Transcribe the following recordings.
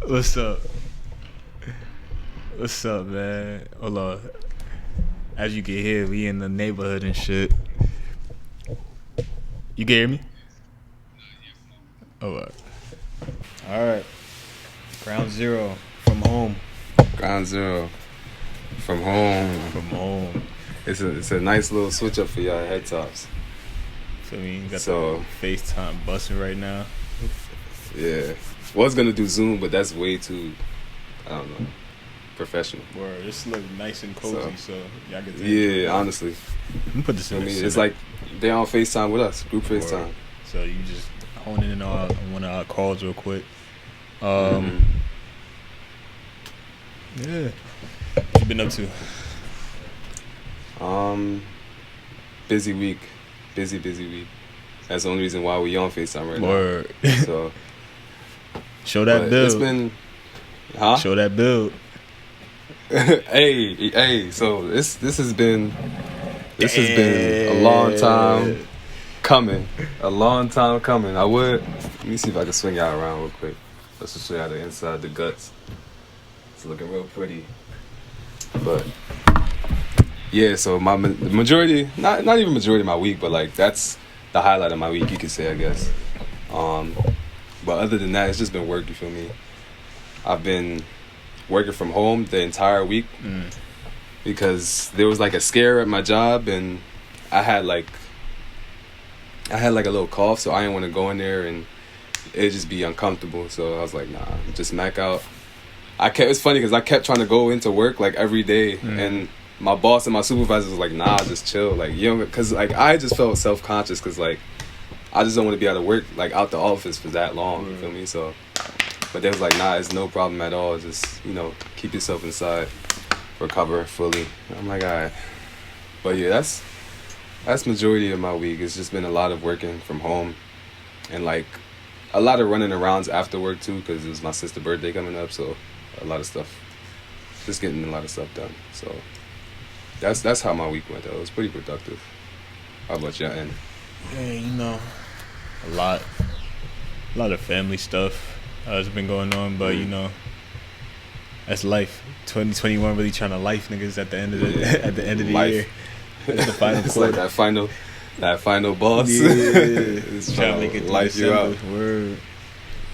What's up? What's up, man? Hold on. As you can hear, we in the neighborhood and shit. You can hear me? Oh, all right. Ground zero from home. Ground zero from home. From home. It's a nice little switch up for y'all head tops. Feel me? You got So the FaceTime busting right now. yeah, was gonna do Zoom, but that's way too, I don't know, professional. Word, this look nice and cozy, so y'all get to Yeah, honestly. Let me put this in the It's like they on FaceTime with us, group Word. FaceTime. So you just honing in on one of our calls real quick. Mm-hmm. Yeah. What you been up to? Busy week. Busy week. That's the only reason why we on FaceTime right Word. now. So Show that build. It's been Show that build. hey, so this has been a long time coming. A long time coming. Let me see if I can swing y'all around real quick. Let's just show y'all the inside, the guts. It's looking real pretty. But yeah, so the majority, not even majority of my week, but like that's the highlight of my week, you could say, I guess. But other than that, it's just been work, you feel me? I've been working from home the entire week because there was like a scare at my job, and I had like a little cough, so I didn't want to go in there and it'd just be uncomfortable. So I was like, nah, just Mac out. It's funny because I kept trying to go into work like every day, and my boss and my supervisor was like, nah, just chill, like, you know, because like I just felt self-conscious because like I just don't want to be out of work, like out the office for that long, you feel me? So but they was like, nah, it's no problem at all, just, you know, keep yourself inside, recover fully. And I'm like, all right. But yeah, that's majority of my week. It's just been a lot of working from home and like a lot of running arounds after work too, because it was my sister's birthday coming up, so a lot of stuff, just getting a lot of stuff done. So that's how my week went though. It was pretty productive. How about y'all? And Yeah, you know, a lot of family stuff has been going on, but you know, that's life. 2021 really trying to life niggas at the end of the Life. year. It's the final it's quarter. like that final boss. Yeah, It's trying to make it life you out. Word.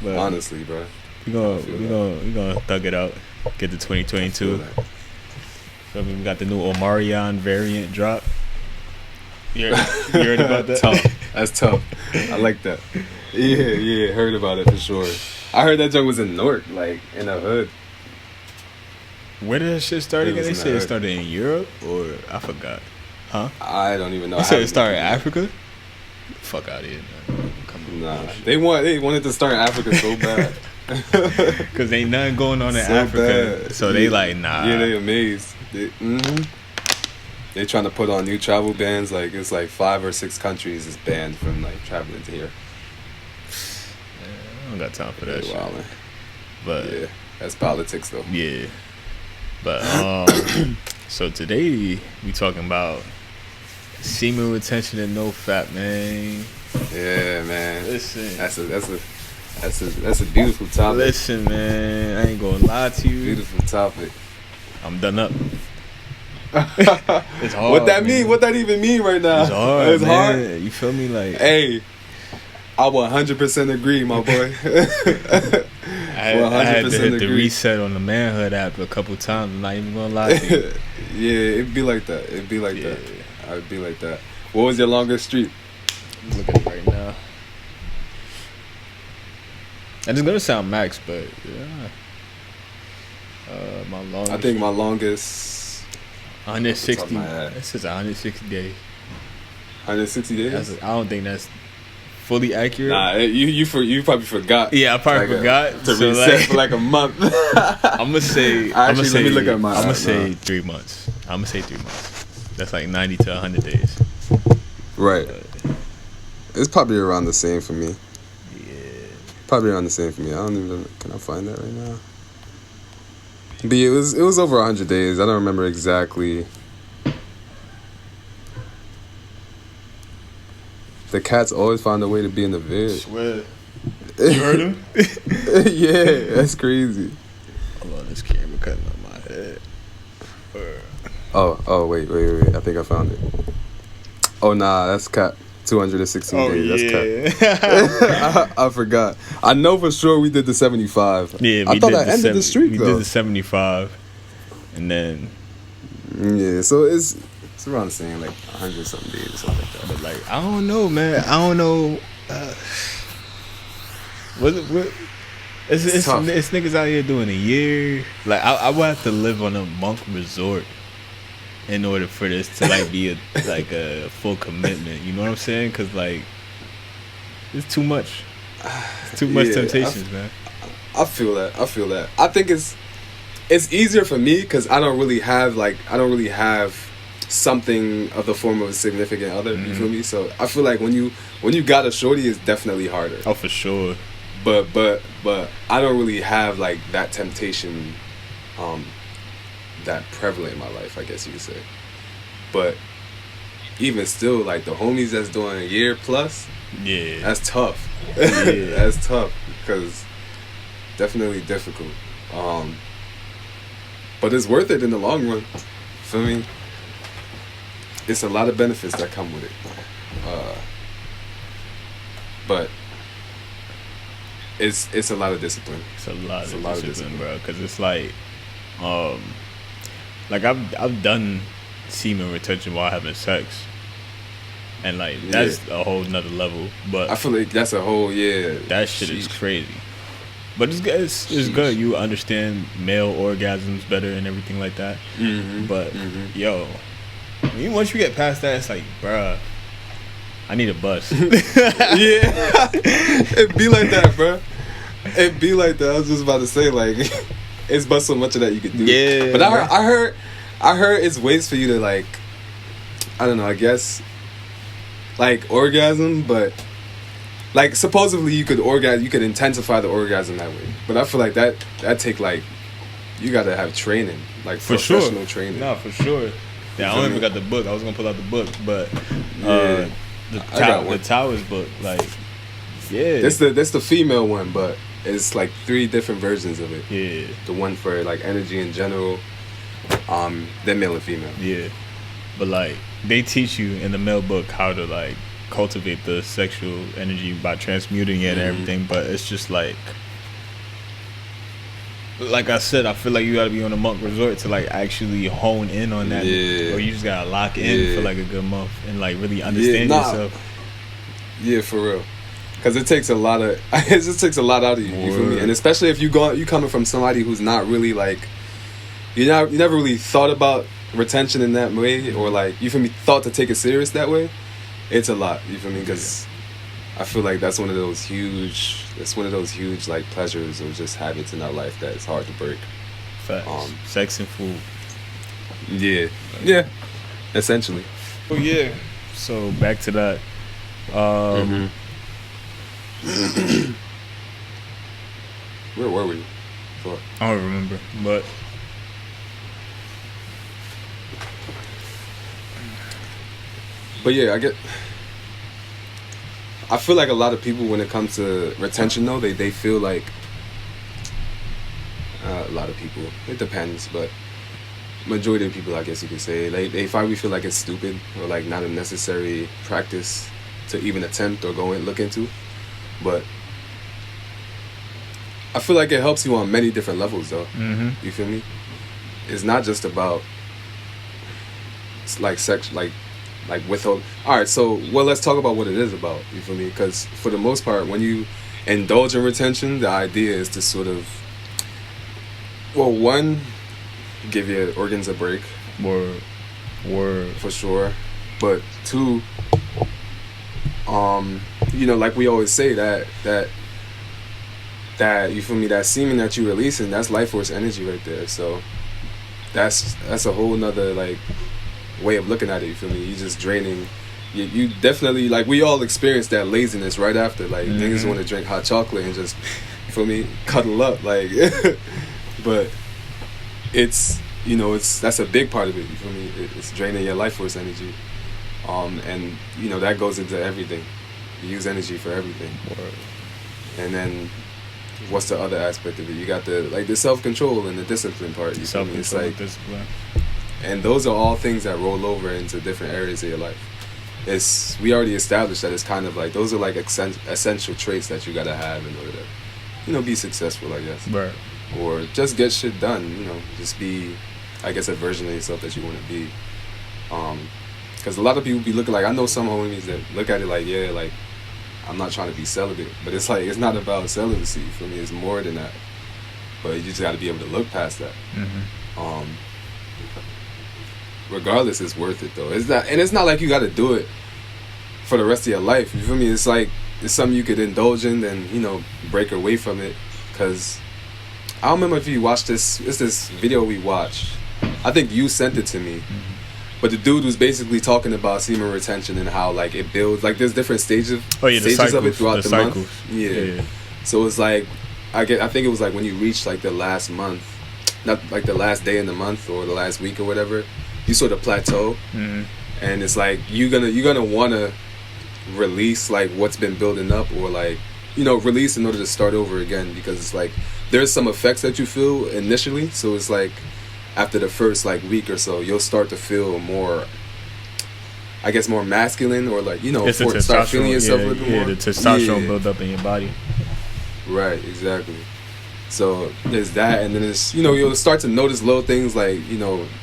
But Honestly, bro. we gonna thug it out. Get to 2022. So we got the new Omarion variant drop. You heard about that? Tough. That's tough. I like that. Yeah, heard about it for sure. I heard that joke was in Newark, like in the hood. Where did that shit start It again? was They in said the it hood. started in Europe, or I forgot. Huh? I don't even know. They I said it haven't started in been- Africa. Fuck out of here, man. Come on. Nah, they wanted to start in Africa so bad. Cause ain't nothing going on in So Africa, bad. so they like nah. Yeah, they amazed. They trying to put on new travel bans. Like it's like 5 or 6 countries is banned from like traveling to here. I don't got time for that shit. Wildin'. But Yeah, that's politics though. yeah. But so today we talking about semen retention and NOFAP, man. Yeah, man. Listen. That's a beautiful topic. Listen, man. I ain't gonna lie to you. Beautiful topic. I'm done up. It's hard. What that man. mean? What that even mean right now? It's hard. It's man. hard. You feel me? Like, Hey, I 100% agree, my boy. I had to hit the agree. reset on the manhood app a couple times. I'm not even gonna lie to you. Yeah, it'd be like that. It'd be like Yeah. that. I'd be like that. What was your longest streak? I'm looking right now. And it's gonna sound max, but yeah. My longest. I think my longest 160. off the top of my head. This is 160 days. 160 days. I don't think that's fully accurate. Nah, you probably forgot. Yeah, I probably Like, forgot. to So, reset like, for like a month. I'm gonna say. Actually, let me look at my I'm gonna app say now. 3 months. I'm gonna say 3 months. That's like 90 to 100 days. Right. It's probably around the same for me. Yeah. Probably around the same for me. I don't even. Can I find that right now? But yeah, it was over 100 days. I don't remember exactly. The cats always find a way to be in the vid. Swear. You heard him? Yeah, that's crazy. Hold on, this camera cutting on my head. Oh, wait. I think I found it. Oh, nah, that's cat. 216 Oh, days. yeah. That's cat. I forgot. I know for sure we did the 75. Yeah, I thought that ended the streak, we though. did the 75. And then... Yeah, so it's around the same, like 100 something days or something like that. But, like, I don't know, man. I don't know. It's tough. It's niggas out here doing a year. Like, I would have to live on a monk resort in order for this to like be a full commitment. You know what I'm saying? Because like it's too much. It's too much temptations, man. I feel that. I think it's easier for me because I don't really have something of the form of a significant other. You feel me? So I feel like when you got a shorty, it's definitely harder. Oh, for sure. But I don't really have like that temptation that prevalent in my life, I guess you could say. But even still, like the homies that's doing a year plus, yeah, that's tough. Yeah. That's tough because definitely difficult. But it's worth it in the long run. Feel me? It's a lot of benefits that come with it. But it's a lot of discipline. It's a lot of discipline, bro. Because it's like I've done semen retention while having sex, and like that's a whole nother level. But I feel like that's a whole that shit is crazy. But it's good. It's good. You understand male orgasms better and everything like that. But yo, once you get past that, it's like, bruh, I need a bus. Yeah, it be like that, bruh. It be like that. I was just about to say, like, it's but so much of that you could do. Yeah. But I heard it's ways for you to, like, I don't know, I guess, like orgasm, but like supposedly you could intensify the orgasm that way. But I feel like that take like you gotta have training, like for professional sure. training. No, for sure. Yeah, I don't even got the book. I was gonna pull out the book, but the Towers book, like, yeah, that's the female one, but it's like 3 different versions of it. Yeah, the one for like energy in general, then male and female. Yeah, but like they teach you in the male book how to like cultivate the sexual energy by transmuting it and everything, but it's just like I said, I feel like you gotta be on a monk resort to like actually hone in on that, or you just gotta lock in for like a good month and like really understand yourself. Yeah, for real. Because it takes a lot of it just takes a lot out of you. You feel me? And especially if you coming from somebody who's not really like you never really thought about retention in that way, or like you feel me, thought to take it serious that way. It's a lot. You feel me? Because I feel like that's one of those huge like pleasures or just habits in our life that it's hard to break. Facts. Sex and food. Yeah. Yeah. Essentially. Oh yeah. So back to that. Where were we? I don't remember, but yeah, I feel like a lot of people, when it comes to retention, though, they feel like a lot of people. It depends, but majority of people, I guess you could say, they probably feel like it's stupid or like not a necessary practice to even attempt or go and look into. But I feel like it helps you on many different levels, though. You feel me? It's not just about like sex, like withhold. All right, so let's talk about what it is about. You feel me? Because for the most part, when you indulge in retention, the idea is to sort of, one, give your organs a break. Word. For sure. But 2, like we always say, that you feel me, that semen that you releasing, that's life force energy right there. So that's a whole nother like way of looking at it. You feel me? You just draining. You definitely, like, we all experience that laziness right after. Like niggas want to drink hot chocolate and just, you feel me, cuddle up. Like, but it's that's a big part of it. You feel me? It's draining your life force energy. And that goes into everything. You use energy for everything. And then what's the other aspect of it? You got the self-control and the discipline part. You feel me? It's like discipline. And those are all things that roll over into different areas of your life. We already established that it's kind of like those are like essential traits that you gotta have in order to, be successful, I guess. Right. Or just get shit done. Just be, I guess, a version of yourself that you want to be. Because a lot of people be looking like, I know some homies that look at it like, yeah, like I'm not trying to be celibate, but it's like it's not about celibacy. For me, it's more than that. But you just got to be able to look past that. Mm-hmm. Regardless, it's worth it though. It's not like you got to do it for the rest of your life. You feel me? It's like it's something you could indulge in, then break away from it. Cause I don't remember if you watched this. It's this video we watched. I think you sent it to me. Mm-hmm. But the dude was basically talking about semen retention and how like it builds, like there's different stages of it throughout the month. Yeah. So it's like I think it was like when you reach like the last month, not like the last day in the month or the last week or whatever, you sort of plateau. Mm-hmm. And it's like you're gonna want to release like what's been building up, or like release in order to start over again, because it's like there's some effects that you feel initially. So it's like after the first like week or so, you'll start to feel more, I guess, more masculine, or like start feeling yourself a little bit more. The testosterone build up in your body. Right, exactly. So there's that, and then it's you'll start to notice little things like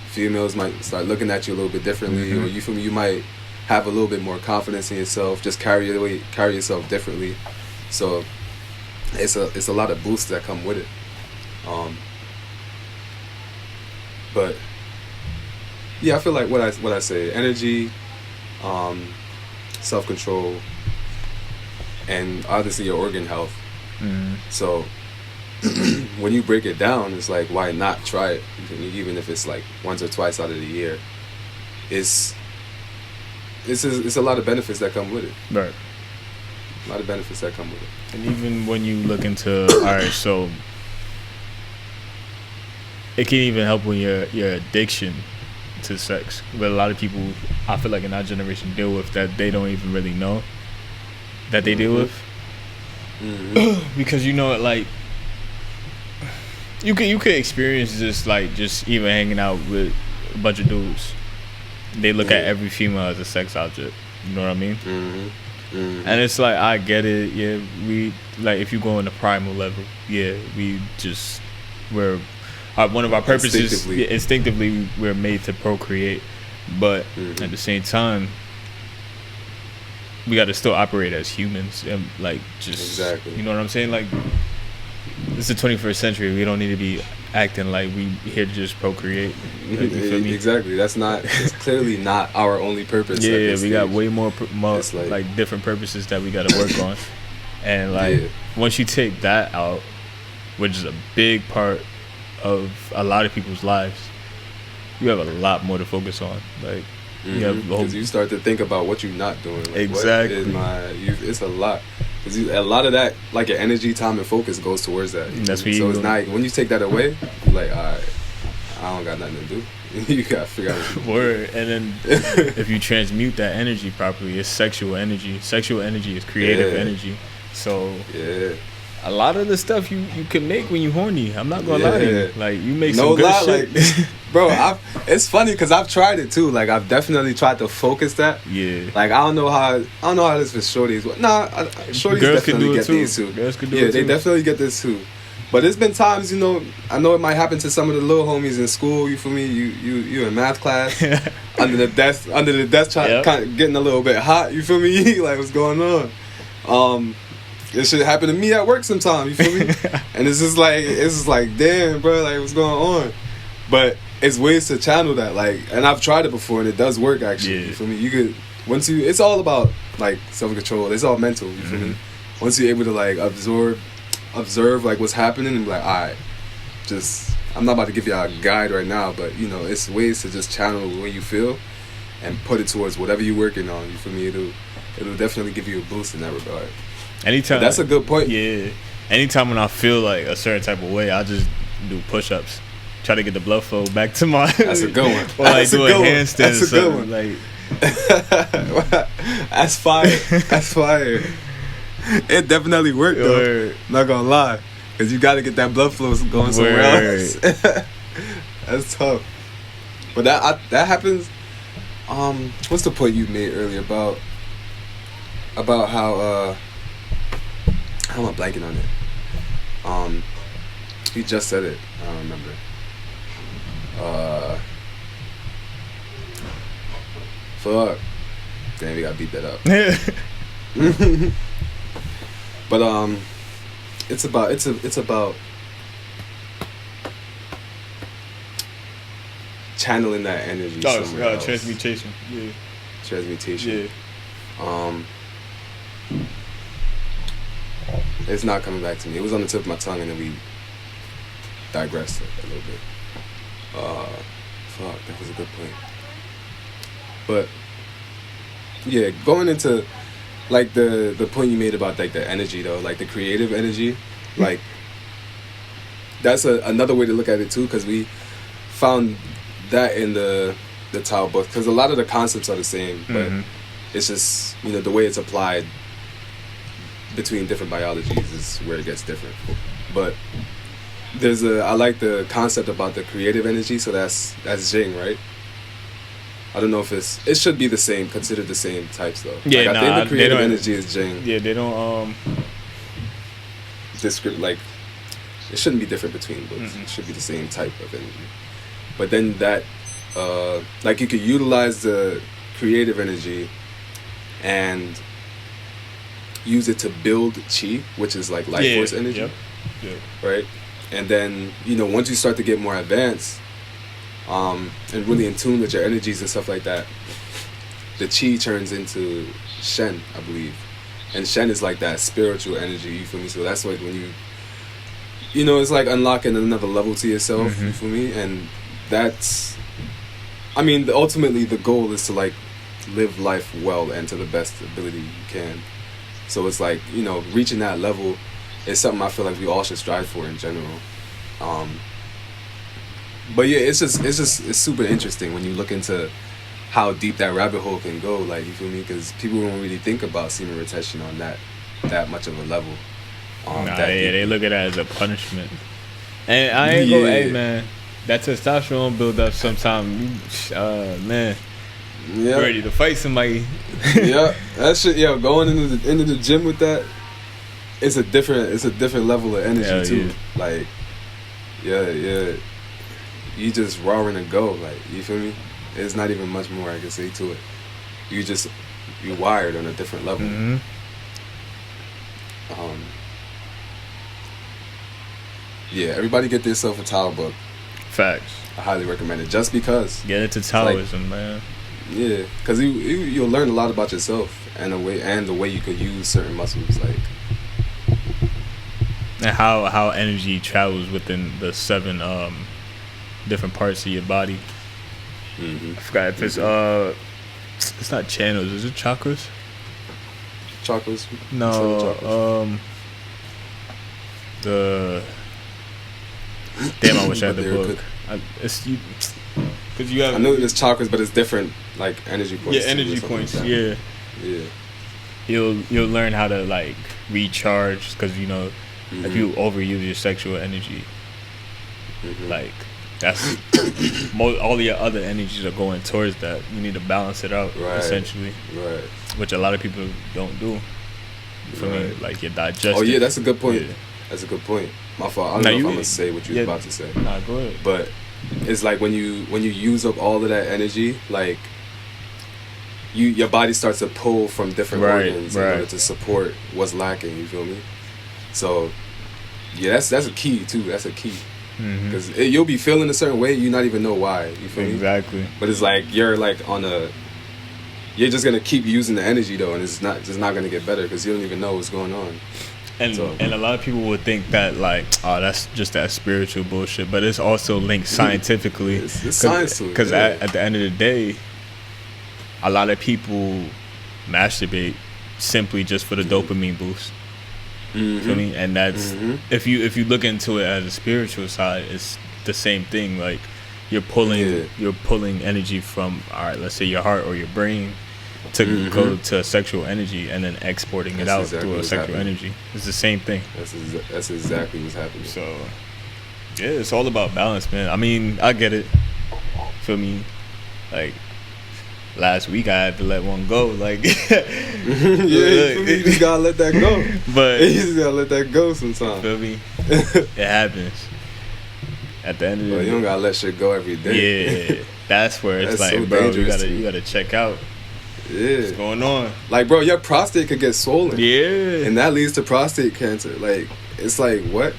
females might start looking at you a little bit differently, or you might have a little bit more confidence in yourself, just carry yourself differently. So it's a lot of boosts that come with it. But yeah, I feel like what I say, energy, self-control, and obviously your organ health. Mm-hmm. So when you break it down, it's like, why not try it? Even if it's like once or twice out of the year, it's a lot of benefits that come with it. Right. A lot of benefits that come with it. And even when you look into, alright, so it can even help with your addiction to sex. But a lot of people, I feel like in our generation, deal with that they don't even really know that they deal with. Mm-hmm. Because like you could experience this, like just even hanging out with a bunch of dudes. They look at every female as a sex object. You know what I mean? Mm-hmm. Mm-hmm. And it's like, I get it. Yeah, we like, if you go on the primal level, yeah, we're one of our purposes. Instinctively, we're made to procreate, but at the same time, we got to still operate as humans and like just you know what I'm saying? Like, it's the 21st century. We don't need to be acting like we here to just procreate. Like, you feel me? Exactly. It's clearly not our only purpose. Yeah, we got way more like different purposes that we got to work on. And like once you take that out, which is a big part of a lot of people's lives, you have a lot more to focus on. Like, because you start to think about what you're not doing. Like, exactly. It's a lot. Because a lot of that, like your energy, time, and focus goes towards that. That's what so it's not, when you take that away, you're like, all right, I don't got nothing to do. You got to figure out what to do. Word. And then if you transmute that energy properly, it's sexual energy. Sexual energy is creative energy. So a lot of the stuff you can make when you horny. I'm not gonna lie to you. Like, you make some good shit. Like, bro, it's funny because I've tried it too. Like, I've definitely tried to focus that. Yeah. Like, I don't know how this for shorties. Shorties girls definitely get these too. Girls can do it too. Yeah, they definitely get this too. But there's been times, I know it might happen to some of the little homies in school. You feel me? You in math class under the desk, trying kind of getting a little bit hot. You feel me? Like, what's going on? This shit happen to me at work sometimes, you feel me? And it's just like, damn, bro, like, what's going on? But it's ways to channel that, like, and I've tried it before, and it does work, actually. You feel me? You could, it's all about, like, self-control. It's all mental, you feel me? Once you're able to, like, observe, like, what's happening, and be like, all right, I'm not about to give you a guide right now, but, it's ways to just channel what you feel and put it towards whatever you're working on, you feel me? It'll definitely give you a boost in that regard. Anytime. That's a good point. Yeah. Anytime when I feel like a certain type of way, I just do push-ups. Try to get the blood flow back to my... That's a good one. Or like do a handstand. That's a good one. Like... That's fire. That's fire. It definitely worked though. Word. Not gonna lie, because you got to get that blood flow going somewhere else. That's tough. But that happens. What's the point you made earlier about how am I blanking on it? You just said it. I don't remember. Fuck. Damn, we gotta beat that up. But it's about channeling that energy. Somewhere else. Transmutation. Yeah. Transmutation. Yeah. It's not coming back to me. It was on the tip of my tongue, and then we digressed a little bit. Fuck, that was a good point. But yeah, going into like the point you made about like the energy though, like the creative energy, like that's another way to look at it too, because we found that in the Tao book, because a lot of the concepts are the same, but it's just, you know, the way it's applied between different biologies is where it gets different. But I like the concept about the creative energy, so that's Jing, right? I don't know if it should be the same, considered the same types though. Yeah, like, I think the creative energy is Jing. Yeah, they don't like, it shouldn't be different between books. It should be the same type of energy. But then that like you could utilize the creative energy and use it to build chi, which is like life force energy. Yep. Right? And then, you know, once you start to get more advanced, and really in tune with your energies and stuff like that, the chi turns into Shen, I believe. And Shen is like that spiritual energy, you feel me? So that's like when you know, it's like unlocking another level to yourself, you feel me? And that's, I mean, ultimately the goal is to like live life well and to the best ability you can. So it's like, you know, reaching that level is something I feel like we all should strive for in general. But yeah, it's super interesting when you look into how deep that rabbit hole can go, like, you feel me? Because people don't really think about semen retention on that much of a level. They look at it as a punishment. And I ain't gonna, hey man, that testosterone build up sometimes, man. Yeah. Ready to fight somebody. Yeah, that shit. Yeah, going into the gym with that, it's a different level of energy too. Yeah. Like, yeah, you just roaring and go. Like, you feel me? There's not even much more I can say to it. You wired on a different level. Yeah, everybody get yourself a Tao book. Facts. I highly recommend it. Just because. Get into Taoism, like, man. Yeah, because you'll learn a lot about yourself and the way you could use certain muscles, like, and how energy travels within the 7 different parts of your body. I forgot if it's not channels. Is it chakras? Chakras? No. Damn, I wish I had the book. Cause you have. I know there's chakras, but it's different, like energy points. Yeah, energy points. Like yeah. Yeah. You'll learn how to like recharge, because you know if you overuse your sexual energy, like that's all your other energies are going towards that. You need to balance it out, essentially. Right. Which a lot of people don't do. For me, like your digestion. Oh yeah, that's a good point. Yeah. That's a good point. My fault. I don't know if I'm gonna say what you was about to say. Nah, go ahead. But it's like when you use up all of that energy, like your body starts to pull from different organs in order to support what's lacking. You feel me? So yeah, that's a key too. That's a key, because you'll be feeling a certain way, you not even know why. You feel me? Exactly. But it's like you're like you're just gonna keep using the energy though, and it's just not gonna get better because you don't even know what's going on. And a lot of people would think that like, oh, that's just that spiritual bullshit, but it's also linked scientifically. It's science to it. Because at the end of the day, a lot of people masturbate simply just for the dopamine boost. Feel me? And that's if you look into it as a spiritual side, it's the same thing. Like you're pulling energy from, all right, let's say your heart or your brain, to go to sexual energy and then exporting it out through a sexual energy. It's the same thing. That's exactly what's happening. So yeah, it's all about balance, man. I mean, I get it. Feel me? Like last week I had to let one go. Like you just gotta let that go. But you just gotta let that go sometimes. Feel me? It happens. At the end of the day, you don't gotta let shit go every day. Yeah, that's where it's like, so bro, you gotta check out. Yeah, what's going on? Like, bro, your prostate could get swollen. Yeah, and that leads to prostate cancer. Like, it's like what?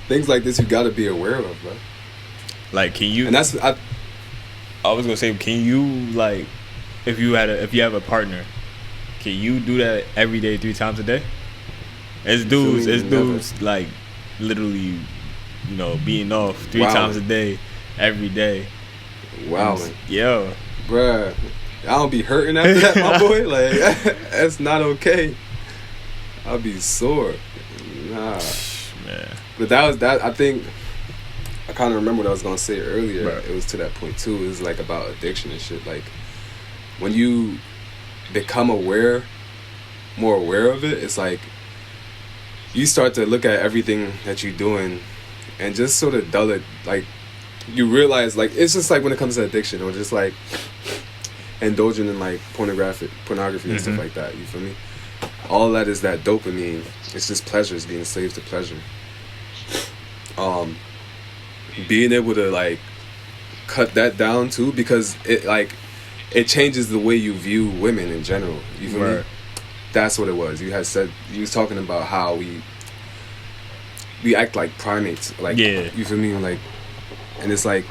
Things like this you gotta be aware of, bro. Like, can you? And that's I was gonna say, can you, like, if you have a partner, can you do that every day, 3 times a day? It's dudes like literally, you know, beating off 3 times a day, every day. Wow. Yo, bruh, I don't be hurting after that, my boy. Like, that's not okay. I'll be sore. Nah, man. But that was that. I think I kind of remember what I was gonna say earlier. Right. It was to that point too. It was like about addiction and shit. Like, when you become more aware of it, it's like you start to look at everything that you're doing and just sort of dull it. Like, you realize, like, it's just like when it comes to addiction or just like indulging in like pornography and stuff like that. You feel me? All that is that dopamine. It's just pleasure. It's being slave to pleasure. Being able to like cut that down too, because it changes the way you view women in general. You feel me? That's what it was. You was talking about how we act like primates. Like, you feel me? Like, and it's like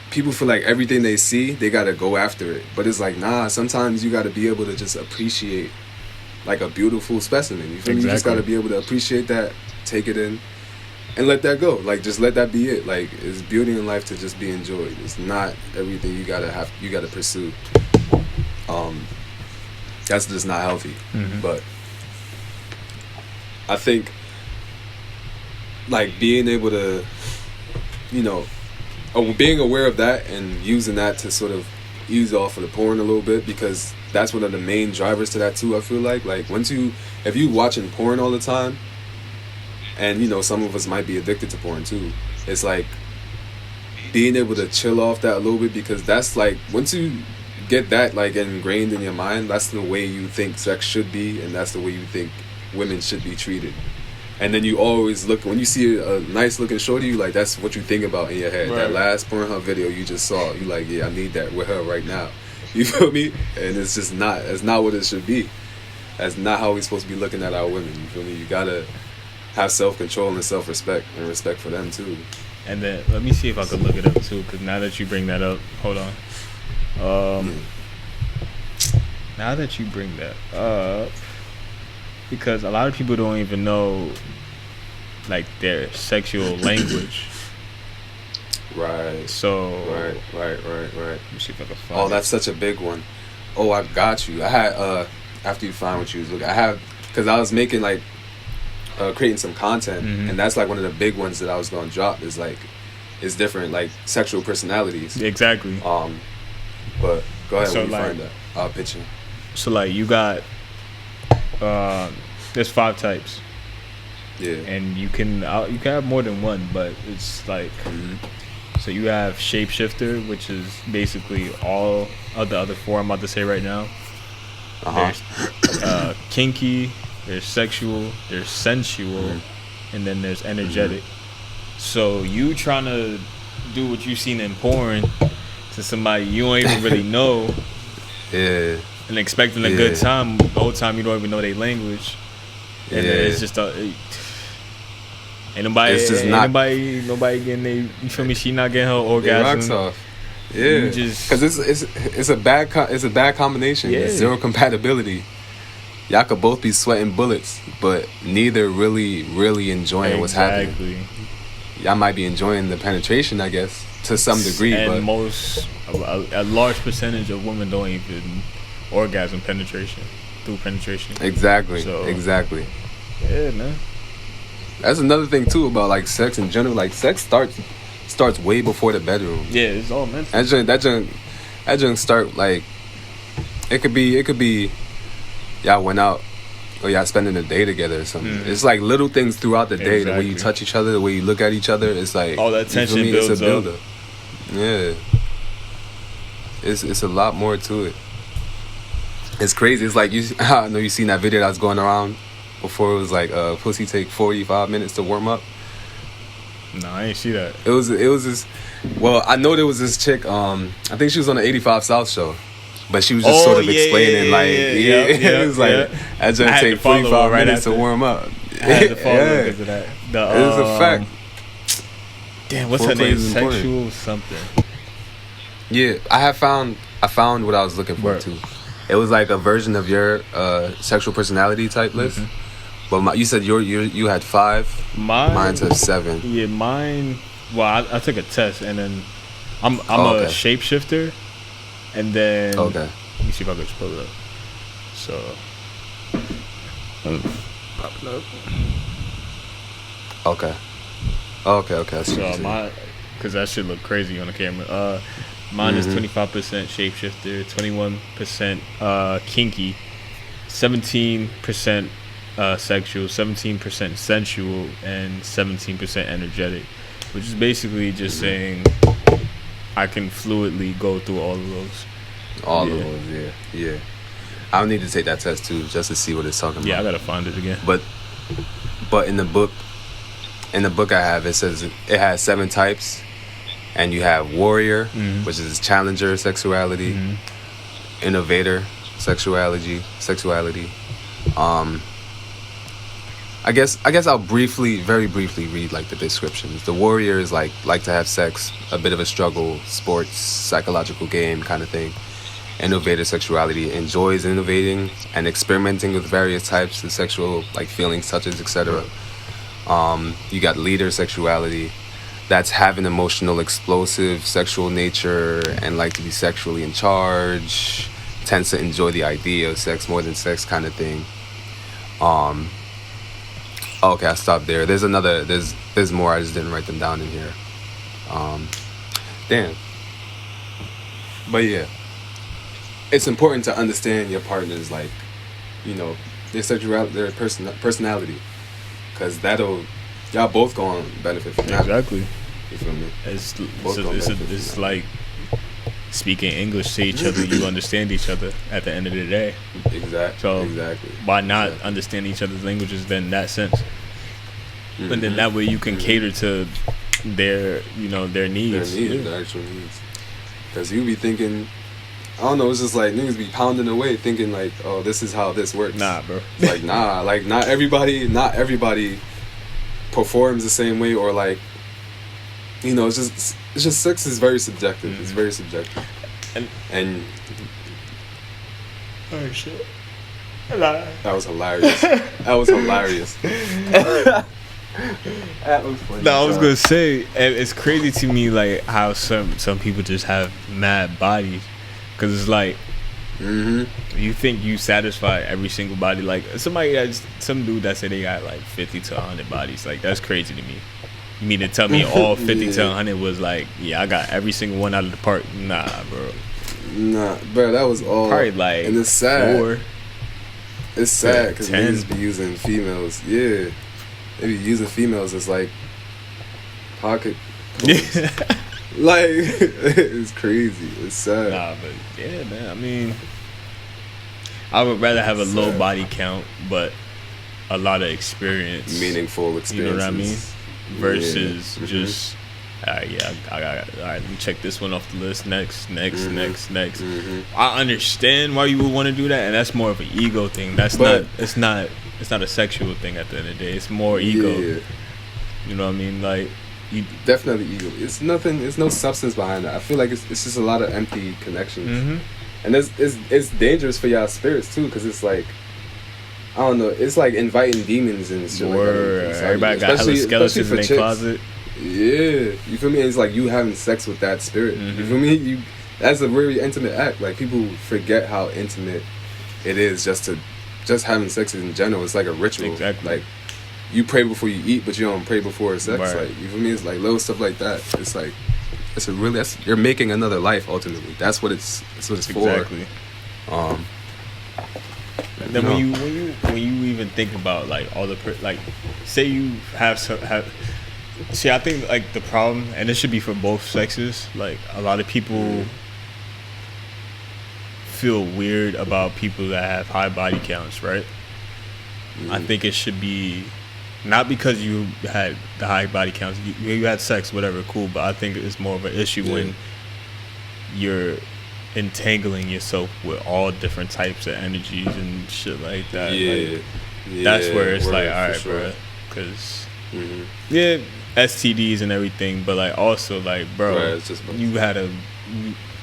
people feel like everything they see, they gotta go after it. But it's like, nah, sometimes you gotta be able to just appreciate like a beautiful specimen. You feel me? You just gotta be able to appreciate that, take it in, and let that go. Like, just let that be it. Like, it's beauty in life to just be enjoyed. It's not everything you gotta pursue. That's just not healthy. But I think like being able to, you know, being aware of that and using that to sort of ease off of the porn a little bit, because that's one of the main drivers to that too. I feel like if you watching porn all the time, and you know, some of us might be addicted to porn too, it's like being able to chill off that a little bit, because that's like, once you get that like ingrained in your mind, that's the way you think sex should be, and that's the way you think women should be treated. And then you always look, when you see a nice looking shorty, you like, that's what you think about in your head. That last Pornhub video you just saw, you like, yeah, I need that with her right now. You feel me? And it's just not, it's not what it should be. That's not how we're supposed to be looking at our women. You feel me? You gotta have self-control and self-respect and respect for them too. And then let me see if I could look it up too, because now that you bring that up, hold on. Now that you bring that up, because a lot of people don't even know like their sexual language. Right. So right. Let me see if I can find that's such a big one. Oh, I got you. I had after you find what you was looking, I have, because I was making like creating some content, and that's like one of the big ones that I was gonna drop, is like, it's different like sexual personalities. Exactly. But go ahead, so when you like, find that, I'll pitch you. So like, you got there's 5 types. Yeah. And you can have more than one, but it's like, so you have shapeshifter, which is basically all of the other 4 I'm about to say right now. There's kinky, there's sexual, there's sensual, and then there's energetic. So you trying to do what you've seen in porn to somebody you don't even really know, and expecting a good time, the whole time you don't even know their language, and then it's just nobody getting they, you feel me? She not getting her orgasm. Rocks off. Yeah, because it's a bad combination. Yeah. It's zero compatibility. Y'all could both be sweating bullets, but neither really enjoying what's happening. Y'all might be enjoying the penetration, I guess, to some degree, and a large percentage of women don't even orgasm through penetration. Exactly. Yeah, man. That's another thing too about like sex in general. Like, sex starts way before the bedroom. Yeah, it's all mental. That junk start like It could be y'all went out or y'all spending a day together or something. It's like little things throughout the day, the way you touch each other, the way you look at each other. It's like all that tension builds it's a builder. up. Yeah, it's a lot more to it. It's crazy. It's like I know you seen that video that was going around before. It was like pussy take 45 minutes to warm up. No, I ain't see that. It was this. Well, I know there was this chick. I think she was on the 85 South show. But she was just sort of explaining, it was like, I just take 45 minutes to warm up. I had to follow because of that. It was a fact. Damn, what's her name? Sexual something. Yeah, I found what I was looking for, too. It was like a version of your sexual personality type list. But you said you had 5. Mine said 7. Yeah, mine. Well, I took a test, and then I'm a shapeshifter. And then let me see if I can just pull it up. So popping up. Okay. So my, because that shit look crazy on the camera. Mine is 25% shapeshifter, 21% kinky, 17% sexual, 17% sensual, and 17% energetic, which is basically just saying I can fluidly go through all of those. All of those, yeah. I'll need to take that test too, just to see what it's talking about. Yeah, I gotta find it again. But in the book I have, it says it has 7 types, and you have warrior, which is challenger sexuality, innovator sexuality. I guess I'll very briefly read like the descriptions. The warrior is like to have sex, a bit of a struggle, sports, psychological game kind of thing. Innovator sexuality enjoys innovating and experimenting with various types of sexual like feelings, touches, etc. You got leader sexuality, that's having emotional, explosive sexual nature and like to be sexually in charge, tends to enjoy the idea of sex more than sex kind of thing. Okay, I stopped there. There's more. I just didn't write them down in here. Damn. But yeah, it's important to understand your partner's like, their sexuality, their personality, because y'all both gonna benefit from that. Exactly. You feel me? It's like speaking English to each other. You understand each other at the end of the day. Exactly. So by not understanding each other's languages, then in that sense, but then that way you can cater to their needs. Their actual needs. Because you be thinking, I don't know, it's just like niggas be pounding away thinking like, oh, this is how this works. Nah, bro. It's like, nah, like not everybody performs the same way, or like, it's just sex is very subjective. It's very subjective. And oh shit. That was hilarious. That was hilarious. That was funny. No, I was gonna say, it's crazy to me like how some people just have mad bodies, because it's like you think you satisfy every single body. Like some dude that said they got like 50 to 100 bodies. Like that's crazy to me. You mean to tell me all 50 to 100 was like, yeah, I got every single one out of the park? Nah, bro. Nah, bro, that was all. Probably like, and it's sad. 4. It's sad because niggas be using females. Yeah, they be using females as like pocket. Yeah. Like it's crazy. It's sad. Nah, but yeah, man. I mean, I would rather have a low body count, but a lot of experience, meaningful experience. You know what I mean? Versus just, I got. All right, let me check this one off the list. Next. I understand why you would want to do that, and that's more of an ego thing. It's not a sexual thing at the end of the day. It's more ego. Yeah. You know what I mean? Like, definitely ego. It's nothing. There's no substance behind that. I feel like it's just a lot of empty connections, and it's dangerous for y'all spirits too, because it's like, I don't know. It's like inviting demons and shit like that. Everybody got hella skeletons in their closet. Yeah, you feel me? It's like you having sex with that spirit. You feel me? That's a very intimate act. Like people forget how intimate it is just having sex in general. It's like a ritual. Exactly. Like you pray before you eat, but you don't pray before sex. Right. Like you feel me? It's like little stuff like that. It's like you're making another life ultimately. That's what it's for. Exactly. And then when you even think about like all the like, say you have see, I think like the problem, and it should be for both sexes. Like a lot of people feel weird about people that have high body counts, right? I think it should be not because you had the high body counts. You had sex, whatever, cool. But I think it's more of an issue when you're entangling yourself with all different types of energies and shit like that. Like, that's where it's like, all right, bro, because STDs and everything, but like also like, bro, it's just you had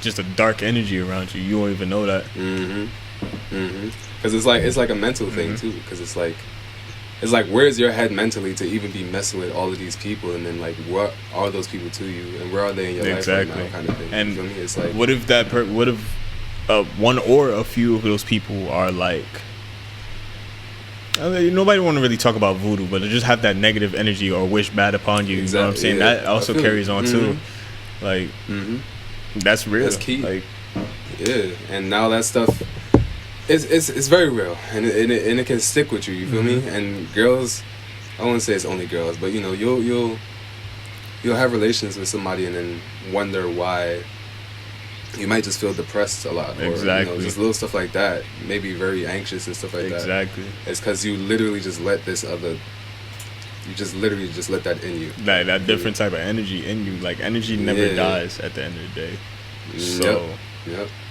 just a dark energy around you. You don't even know that. Because it's like a mental thing too. Because it's like where's your head mentally to even be messing with all of these people, and then like what are those people to you, and where are they in your life right now, kind of thing. And you feel me? It's like, what if one or a few of those people are like, nobody want to really talk about voodoo, but they just have that negative energy or wish bad upon you. You know what I'm saying? That also carries on too. Like, that's real. That's key. Like, and now that stuff, it's very real, and it can stick with you. You feel me? And girls, I won't say it's only girls, but you know, you'll have relations with somebody and then wonder why. You might just feel depressed a lot, or just little stuff like that. Maybe very anxious and stuff like that. Exactly. It's because you literally just let you just literally just let that in you. That different type of energy in you. Like energy never dies at the end of the day. So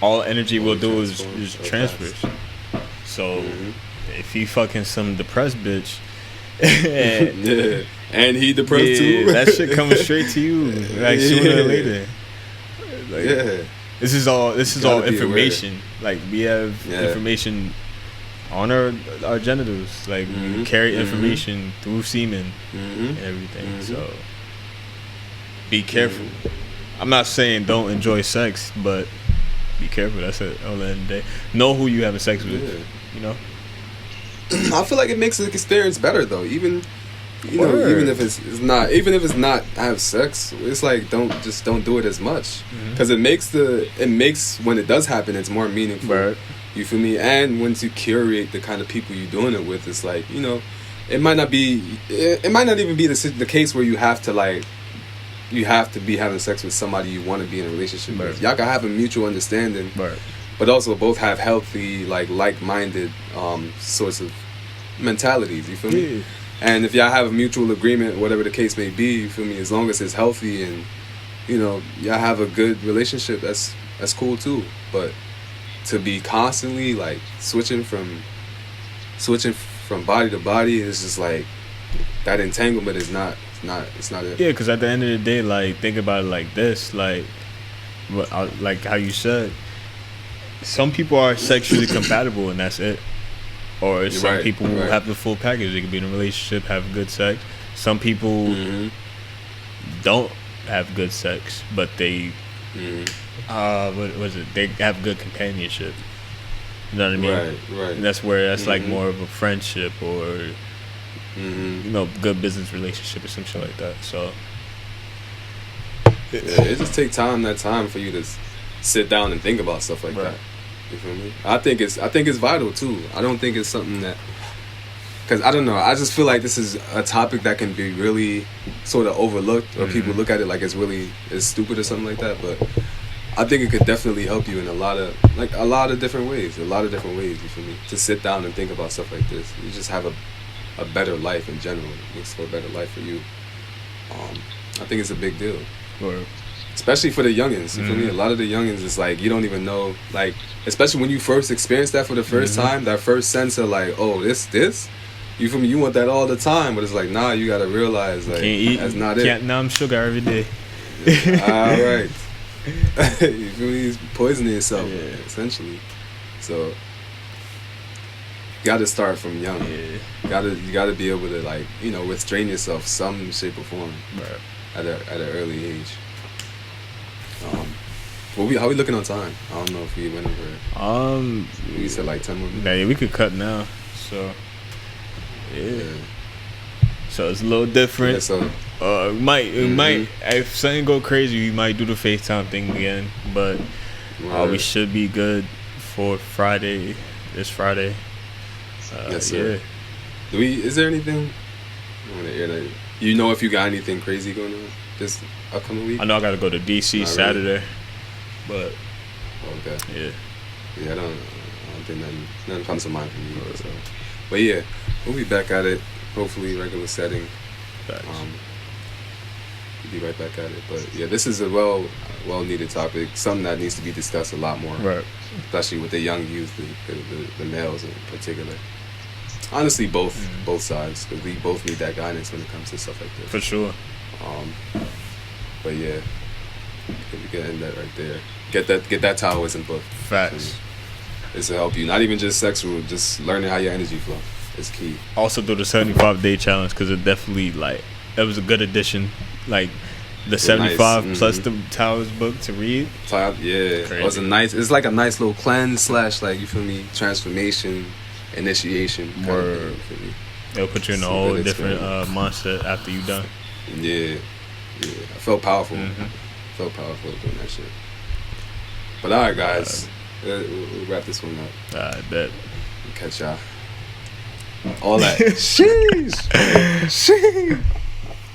all energy will do is transfers. So if he fucking some depressed bitch, and he depressed too, that shit coming straight to you like sooner or later. Like, This is all information. Like we have information on our genitals. Like we carry information through semen and everything. So be careful. I'm not saying don't enjoy sex, but be careful. That's it. At the end of the day, know who you having sex with. You know. I feel like it makes the experience better though. Even if it's not have sex, it's like don't do it as much, because it makes when it does happen, it's more meaningful. Right. You feel me? And once you curate the kind of people you're doing it with, it's like, you know, it might not even be the case where you have to be having sex with somebody you want to be in a relationship with. Y'all can have a mutual understanding, but also both have healthy, like-minded sorts of mentalities. You feel me? And if y'all have a mutual agreement, whatever the case may be, you feel me, as long as it's healthy and, you know, y'all have a good relationship, that's cool too. But to be constantly like switching from body to body, it's just like that entanglement is not it. Yeah, because at the end of the day, like, think about it like this, like how you said, some people are sexually compatible and that's it. Or some people have the full package. They can be in a relationship, have good sex. Some people don't have good sex, but they what was it? They have good companionship. You know what I mean? Right. And that's where like more of a friendship or you know, good business relationship or some shit like that. So it just takes time for you to sit down and think about stuff like that. You feel me? I think it's vital too. I don't think it's something that, because I don't know, I just feel like this is a topic that can be really sort of overlooked, or people look at it like it's stupid or something like that. But I think it could definitely help you in a lot of different ways. You feel me? To sit down and think about stuff like this. You just have a better life in general. It makes for a better life for you. I think it's a big deal. Or especially for the youngins, you feel me? A lot of the youngins, it's like you don't even know, like, especially when you first experience that for the first time, that first sense of like, oh, this, you feel me? You want that all the time, but it's like, nah, you gotta realize, like, that's not it. Can't numb sugar every day. All right. You feel me? He's poisoning yourself, essentially. So you gotta start from young. You gotta be able to, like, you know, restrain yourself some shape or form at an early age. How we looking on time? I don't know if we went over. We said like 10 more minutes. Yeah, we could cut now. So so it's a little different. So it might if something go crazy, we might do the FaceTime thing again. But we should be good for Friday. This Friday. Yes, sir. Yeah. Is there anything? I want to air that. You know if you got anything crazy going on this upcoming week? I know I got to go to DC Not Saturday, but okay. yeah. I don't think nothing comes to mind for me. So. But yeah, we'll be back at it. Hopefully, regular setting. Facts. We'll be right back at it. But yeah, this is a well needed topic. Something that needs to be discussed a lot more. Right. Especially with the young youth, the males in particular. Honestly, both sides, because we both need that guidance when it comes to stuff like this. For sure. But yeah, we can end that right there. Get that Taoism book. Facts. It's to help you, not even just sexual, just learning how your energy flow is key. Also do the 75-day challenge because it definitely it was a good addition. Like the 75 nice. plus the Taoist book to read. Yeah, it was it's like a nice little cleanse / you feel me, transformation, initiation. Word. It'll put you in a whole different mindset after you done. Yeah. I felt powerful. Felt powerful doing that shit. But alright, guys, we'll wrap this one up. I bet. Catch y'all. All that. Sheesh.